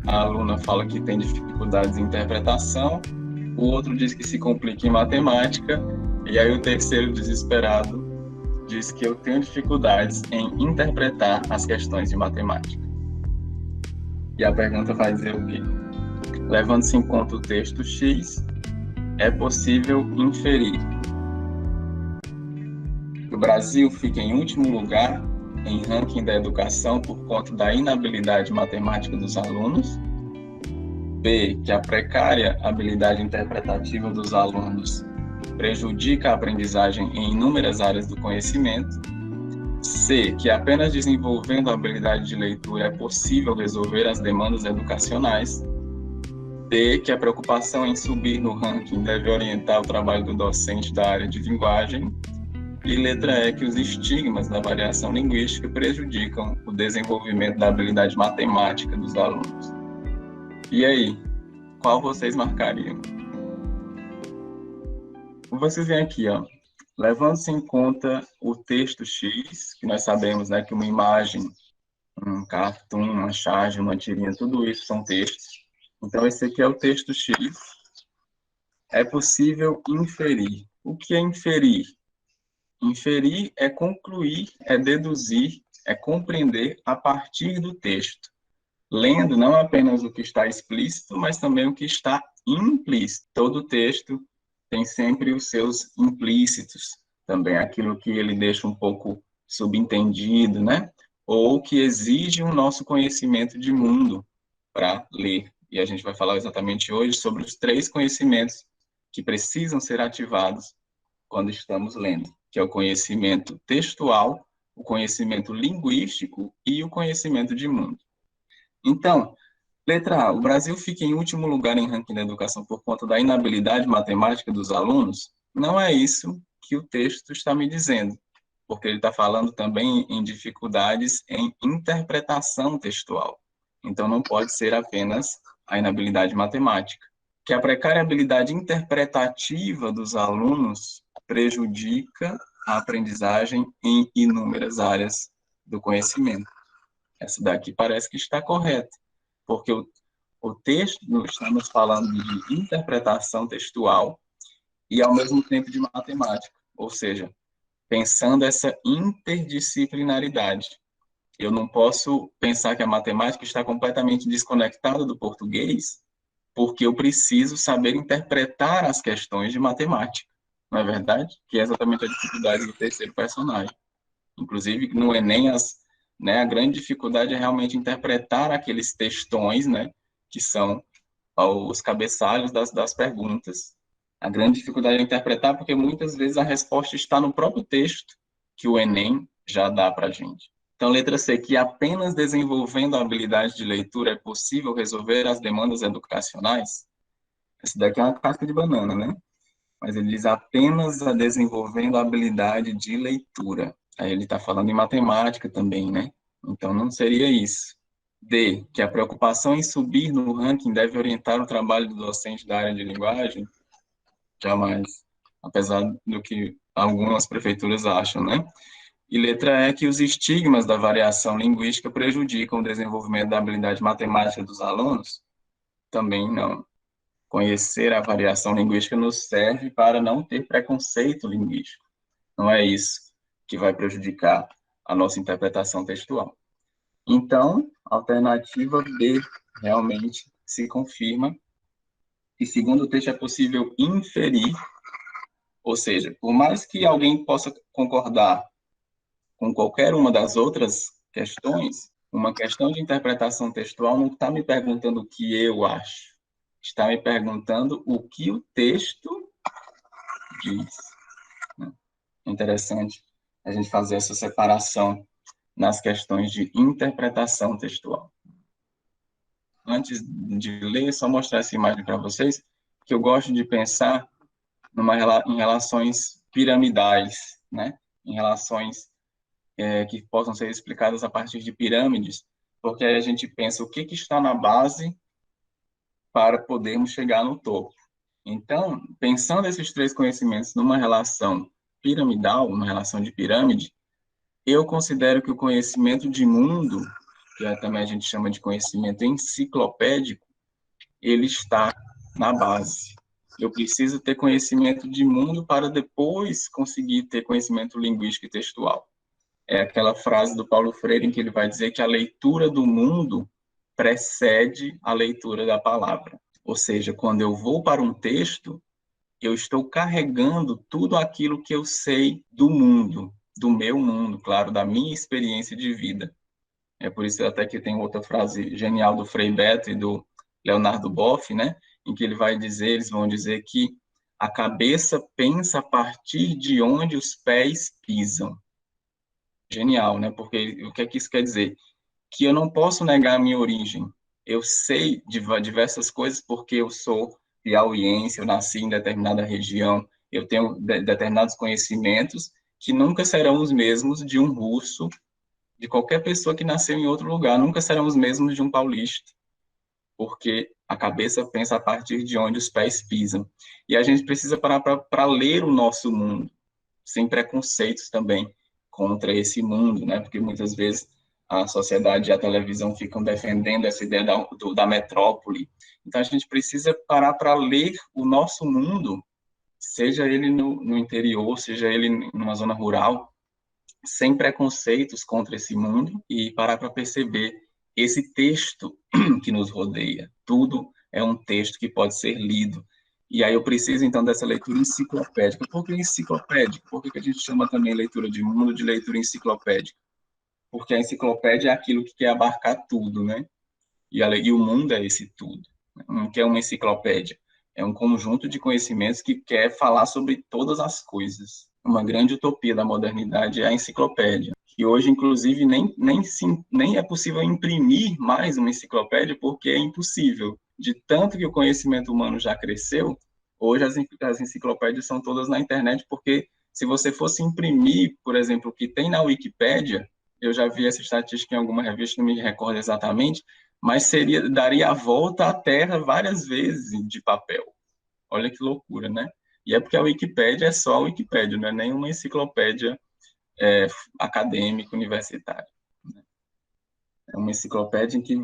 a aluna fala que tem dificuldades em interpretação, o outro diz que se complica em matemática, e aí o terceiro, desesperado, diz que eu tenho dificuldades em interpretar as questões de matemática. E a pergunta vai dizer o quê? Levando-se em conta o texto X, é possível inferir que o Brasil fica em último lugar em ranking da educação por conta da inabilidade matemática dos alunos. B, que a precária habilidade interpretativa dos alunos prejudica a aprendizagem em inúmeras áreas do conhecimento. C, que apenas desenvolvendo a habilidade de leitura é possível resolver as demandas educacionais. D, que a preocupação em subir no ranking deve orientar o trabalho do docente da área de linguagem. E letra E, que os estigmas da variação linguística prejudicam o desenvolvimento da habilidade matemática dos alunos. E aí, qual vocês marcariam? Vocês veem aqui, ó, levando-se em conta o texto X, que nós sabemos, né, que uma imagem, um cartoon, uma charge, uma tirinha, tudo isso são textos. Então, esse aqui é o texto X. É possível inferir. O que é inferir? Inferir é concluir, é deduzir, é compreender a partir do texto, lendo não apenas o que está explícito, mas também o que está implícito. Todo texto tem sempre os seus implícitos, também aquilo que ele deixa um pouco subentendido, né? Ou que exige o nosso conhecimento de mundo para ler. E a gente vai falar exatamente hoje sobre os 3 conhecimentos que precisam ser ativados quando estamos lendo, que é o conhecimento textual, o conhecimento linguístico e o conhecimento de mundo. Então, letra A, o Brasil fica em último lugar em ranking da educação por conta da inabilidade matemática dos alunos? Não é isso que o texto está me dizendo, porque ele está falando também em dificuldades em interpretação textual. Então, não pode ser apenas a inabilidade matemática. Que a precária habilidade interpretativa dos alunos prejudica a aprendizagem em inúmeras áreas do conhecimento. Essa daqui parece que está correta, porque o texto, estamos falando de interpretação textual e, ao mesmo tempo, de matemática, ou seja, pensando essa interdisciplinaridade. Eu não posso pensar que a matemática está completamente desconectada do português, porque eu preciso saber interpretar as questões de matemática, não é verdade? Que é exatamente a dificuldade do terceiro personagem. Inclusive, no Enem, a grande dificuldade é realmente interpretar aqueles textões, né, que são os cabeçalhos das perguntas. A grande dificuldade é interpretar porque muitas vezes a resposta está no próprio texto que o Enem já dá para a gente. Então, letra C, que apenas desenvolvendo a habilidade de leitura é possível resolver as demandas educacionais. Esse daqui é uma casca de banana, né? Mas ele diz apenas a desenvolvendo a habilidade de leitura. Aí ele está falando em matemática também, né? Então, não seria isso. D, que a preocupação em subir no ranking deve orientar o trabalho do docente da área de linguagem. Jamais, apesar do que algumas prefeituras acham, né? E letra E, que os estigmas da variação linguística prejudicam o desenvolvimento da habilidade matemática dos alunos? Também não. Conhecer a variação linguística nos serve para não ter preconceito linguístico. Não é isso que vai prejudicar a nossa interpretação textual. Então, a alternativa B realmente se confirma, e segundo o texto é possível inferir, ou seja, por mais que alguém possa concordar com qualquer uma das outras questões, uma questão de interpretação textual não está me perguntando o que eu acho, está me perguntando o que o texto diz. É interessante a gente fazer essa separação nas questões de interpretação textual. Antes de ler, só mostrar essa imagem para vocês, que eu gosto de pensar em relações piramidais, né? Em relações que possam ser explicadas a partir de pirâmides, porque aí a gente pensa o que está na base para podermos chegar no topo. Então, pensando esses 3 conhecimentos numa relação piramidal, uma relação de pirâmide, eu considero que o conhecimento de mundo que também a gente chama de conhecimento enciclopédico, ele está na base. Eu preciso ter conhecimento de mundo para depois conseguir ter conhecimento linguístico e textual. É aquela frase do Paulo Freire em que ele vai dizer que a leitura do mundo precede a leitura da palavra. Ou seja, quando eu vou para um texto, eu estou carregando tudo aquilo que eu sei do mundo, do meu mundo, claro, da minha experiência de vida. É por isso até que tem outra frase genial do Frei Beto e do Leonardo Boff, né, em que eles vão dizer que a cabeça pensa a partir de onde os pés pisam. Genial, né? Porque o que é que isso quer dizer? Que eu não posso negar a minha origem. Eu sei de diversas coisas porque eu sou piauiense, eu nasci em determinada região, eu tenho determinados conhecimentos que nunca serão os mesmos de um russo, de qualquer pessoa que nasceu em outro lugar, nunca serão os mesmos de um paulista, porque a cabeça pensa a partir de onde os pés pisam. E a gente precisa parar para ler o nosso mundo, sem preconceitos também contra esse mundo, né? Porque muitas vezes a sociedade e a televisão ficam defendendo essa ideia da metrópole. Então a gente precisa parar para ler o nosso mundo, seja ele no interior, seja ele numa zona rural, sem preconceitos contra esse mundo e parar para perceber esse texto que nos rodeia. Tudo é um texto que pode ser lido. E aí eu preciso, então, dessa leitura enciclopédica. Por que enciclopédica? Por que a gente chama também leitura de mundo de leitura enciclopédica? Porque a enciclopédia é aquilo que quer abarcar tudo, né? E o mundo é esse tudo. Não quer uma enciclopédia. É um conjunto de conhecimentos que quer falar sobre todas as coisas. Uma grande utopia da modernidade é a enciclopédia, que hoje, inclusive, nem é possível imprimir mais uma enciclopédia porque é impossível. De tanto que o conhecimento humano já cresceu, hoje as enciclopédias são todas na internet, porque se você fosse imprimir, por exemplo, o que tem na Wikipédia, eu já vi essa estatística em alguma revista, não me recordo exatamente, mas daria a volta à Terra várias vezes de papel. Olha que loucura, né? E é porque a Wikipédia é só a Wikipédia, não é nenhuma enciclopédia acadêmica, universitária. É uma enciclopédia em que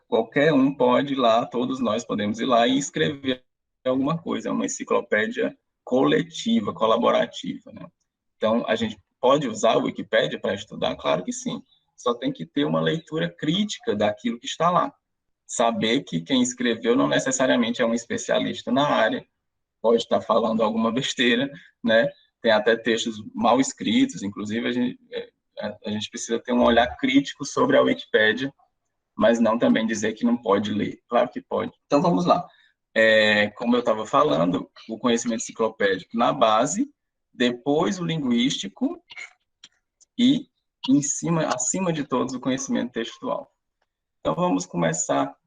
qualquer um pode ir lá, todos nós podemos ir lá e escrever alguma coisa. É uma enciclopédia coletiva, colaborativa, né? Então, a gente pode usar a Wikipédia para estudar? Claro que sim. Só tem que ter uma leitura crítica daquilo que está lá. Saber que quem escreveu não necessariamente é um especialista na área, pode estar falando alguma besteira, né? Tem até textos mal escritos, inclusive a gente precisa ter um olhar crítico sobre a Wikipédia, mas não também dizer que não pode ler. Claro que pode. Então vamos lá. Como eu estava falando, o conhecimento enciclopédico na base, depois o linguístico e acima de todos, o conhecimento textual. Então vamos começar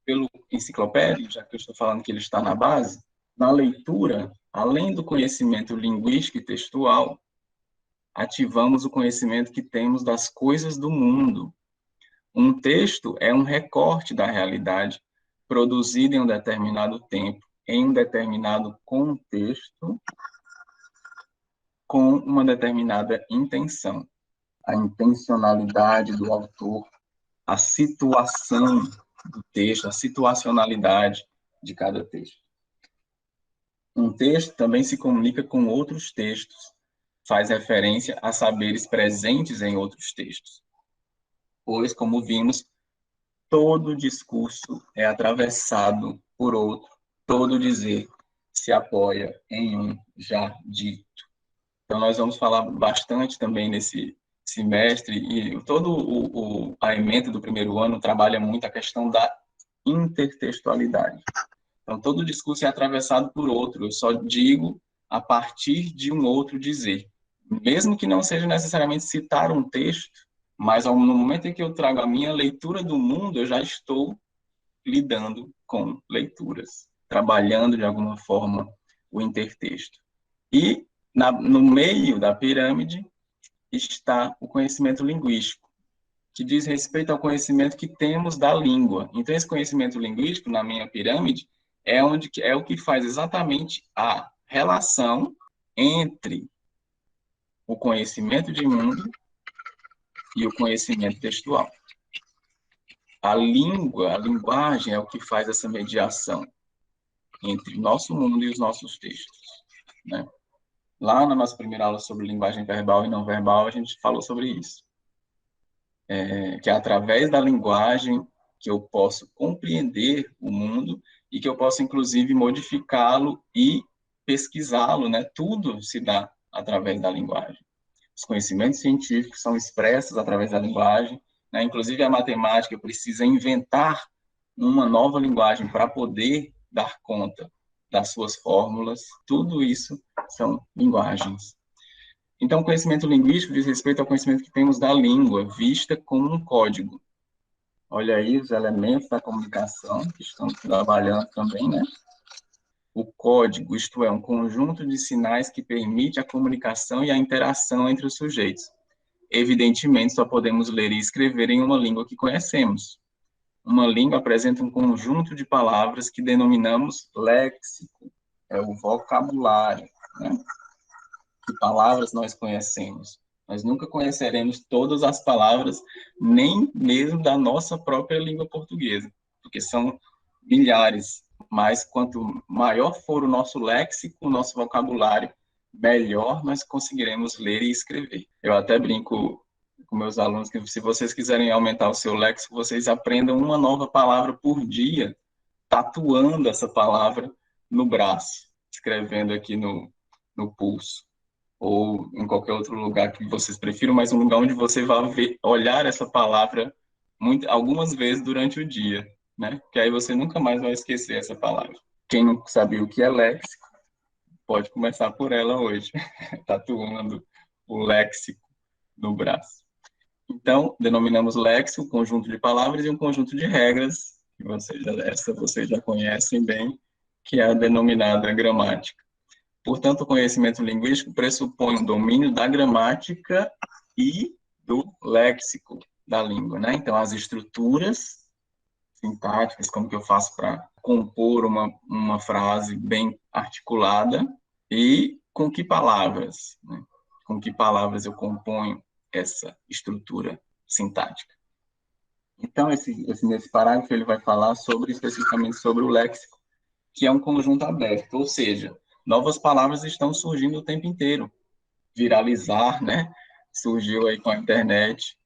pelo enciclopédico, já que eu estou falando que ele está na base. Na leitura, além do conhecimento linguístico e textual, ativamos o conhecimento que temos das coisas do mundo. Um texto é um recorte da realidade produzido em um determinado tempo, em um determinado contexto, com uma determinada intenção. A intencionalidade do autor, a situação do texto, a situacionalidade de cada texto. Um texto também se comunica com outros textos, faz referência a saberes presentes em outros textos. Pois, como vimos, todo discurso é atravessado por outro, todo dizer se apoia em um já dito. Então, nós vamos falar bastante também nesse semestre, e todo a ementa do primeiro ano trabalha muito a questão da intertextualidade. Então, todo discurso é atravessado por outro, eu só digo a partir de um outro dizer. Mesmo que não seja necessariamente citar um texto, mas no momento em que eu trago a minha leitura do mundo, eu já estou lidando com leituras, trabalhando de alguma forma o intertexto. E no meio da pirâmide está o conhecimento linguístico, que diz respeito ao conhecimento que temos da língua. Então, esse conhecimento linguístico, na minha pirâmide, é o que faz exatamente a relação entre o conhecimento de mundo e o conhecimento textual. a língua, a linguagem é o que faz essa mediação entre o nosso mundo e os nossos textos, né? Lá na nossa primeira aula sobre linguagem verbal e não verbal, a gente falou sobre isso. Que é através da linguagem que eu posso compreender o mundo e que eu posso, inclusive, modificá-lo e pesquisá-lo, né? Tudo se dá através da linguagem. Os conhecimentos científicos são expressos através da linguagem, né? Inclusive a matemática precisa inventar uma nova linguagem para poder dar conta das suas fórmulas. Tudo isso são linguagens. Então, o conhecimento linguístico diz respeito ao conhecimento que temos da língua, vista como um código. Olha aí os elementos da comunicação que estão trabalhando também, né? O código, isto é, um conjunto de sinais que permite a comunicação e a interação entre os sujeitos. Evidentemente, só podemos ler e escrever em uma língua que conhecemos. Uma língua apresenta um conjunto de palavras que denominamos léxico, é o vocabulário, né? Que palavras nós conhecemos. Nós nunca conheceremos todas as palavras, nem mesmo da nossa própria língua portuguesa, porque são milhares. Mas quanto maior for o nosso léxico, o nosso vocabulário, melhor nós conseguiremos ler e escrever. Eu até brinco com meus alunos que se vocês quiserem aumentar o seu léxico, vocês aprendam uma nova palavra por dia, tatuando essa palavra no braço, escrevendo aqui no pulso ou em qualquer outro lugar que vocês prefiram, mas um lugar onde você vai ver, olhar essa palavra algumas vezes durante o dia, né? Que aí você nunca mais vai esquecer essa palavra. Quem não sabia o que é léxico, pode começar por ela hoje, tatuando o léxico no braço. Então, denominamos léxico, conjunto de palavras e um conjunto de regras, que vocês já conhecem bem, que é a denominada gramática. Portanto, o conhecimento linguístico pressupõe o domínio da gramática e do léxico da língua, né? Então, as estruturas sintáticas, como que eu faço para compor uma frase bem articulada e com que palavras, né? Com que palavras eu componho essa estrutura sintática. Então, nesse parágrafo, ele vai falar especificamente sobre o léxico, que é um conjunto aberto, ou seja, novas palavras estão surgindo o tempo inteiro. Viralizar, né? Surgiu aí com a internet.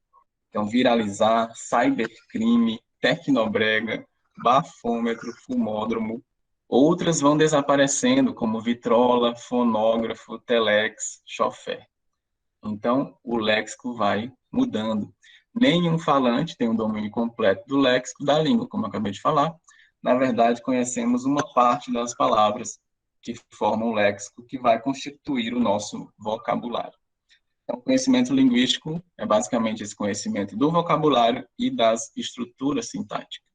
Então, viralizar, cybercrime, tecnobrega, bafômetro, fumódromo. Outras vão desaparecendo, como vitrola, fonógrafo, telex, chofé. Então, o léxico vai mudando. Nenhum falante tem um domínio completo do léxico da língua, como eu acabei de falar. Na verdade, conhecemos uma parte das palavras que formam o léxico, que vai constituir o nosso vocabulário. Então, o conhecimento linguístico é basicamente esse conhecimento do vocabulário e das estruturas sintáticas.